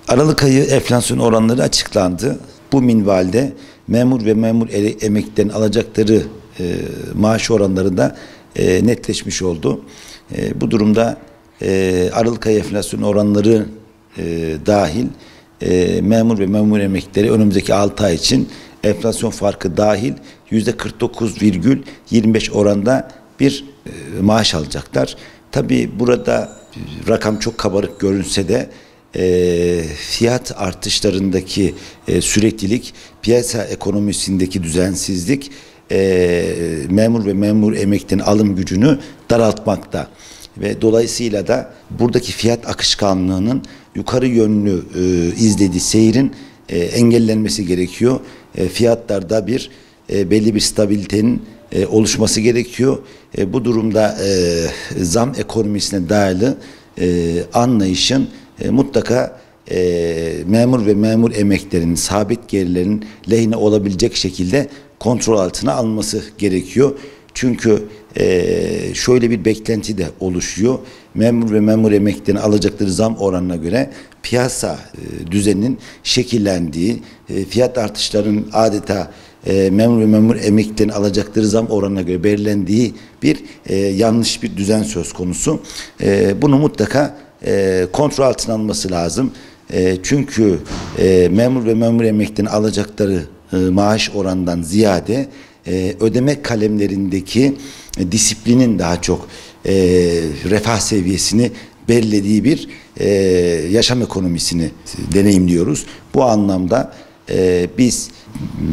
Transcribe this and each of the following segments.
Aralık ayı enflasyon oranları açıklandı. Bu minvalde memur ve memur emeklilerin alacakları maaş oranları da netleşmiş oldu. Bu durumda Aralık ayı enflasyon oranları dahil memur ve memur emeklileri önümüzdeki 6 ay için enflasyon farkı dahil %49,25 oranda bir maaş alacaklar. Tabii burada rakam çok kabarık görünse de fiyat artışlarındaki süreklilik, piyasa ekonomisindeki düzensizlik memur ve memur emeklilerin alım gücünü daraltmakta ve dolayısıyla da buradaki fiyat akışkanlığının yukarı yönlü izlediği seyrin engellenmesi gerekiyor. Fiyatlarda belli bir stabilitenin oluşması gerekiyor. Bu durumda zam ekonomisine dayalı anlayışın mutlaka memur ve memur emeklilerinin sabit gelirlerin lehine olabilecek şekilde kontrol altına alınması gerekiyor. Çünkü şöyle bir beklenti de oluşuyor. Memur ve memur emeklilerin alacakları zam oranına göre piyasa düzeninin şekillendiği, fiyat artışlarının adeta memur ve memur emeklilerin alacakları zam oranına göre belirlendiği bir yanlış bir düzen söz konusu. Bunu mutlaka kontrol altına alınması lazım. Çünkü memur ve memur emeklilerin alacakları maaş oranından ziyade ödeme kalemlerindeki disiplinin daha çok refah seviyesini belirlediği bir yaşam ekonomisini deneyimliyoruz. Bu anlamda biz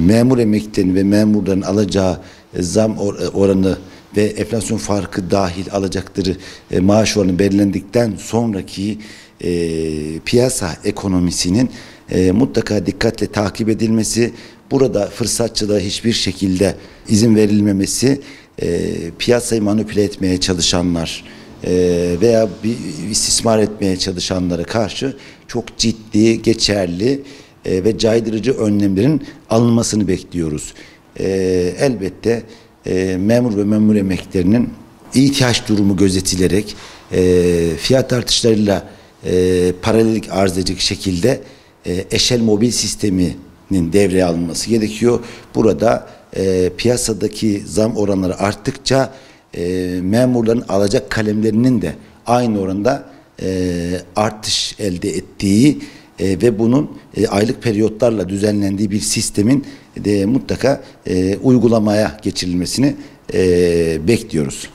memur emeklilerin ve memurların alacağı zam oranı ve enflasyon farkı dahil alacakları maaş oranı belirlendikten sonraki piyasa ekonomisinin mutlaka dikkatle takip edilmesi, burada fırsatçılığa hiçbir şekilde izin verilmemesi, piyasayı manipüle etmeye çalışanlar veya bir istismar etmeye çalışanlara karşı çok ciddi, geçerli ve caydırıcı önlemlerin alınmasını bekliyoruz. Elbette memur ve memur emeklilerinin ihtiyaç durumu gözetilerek fiyat artışlarıyla paralellik arz edecek şekilde eşel mobil sisteminin devreye alınması gerekiyor. Burada piyasadaki zam oranları arttıkça memurların alacak kalemlerinin de aynı oranda artış elde ettiği ve bunun aylık periyotlarla düzenlendiği bir sistemin de mutlaka uygulamaya geçirilmesini bekliyoruz.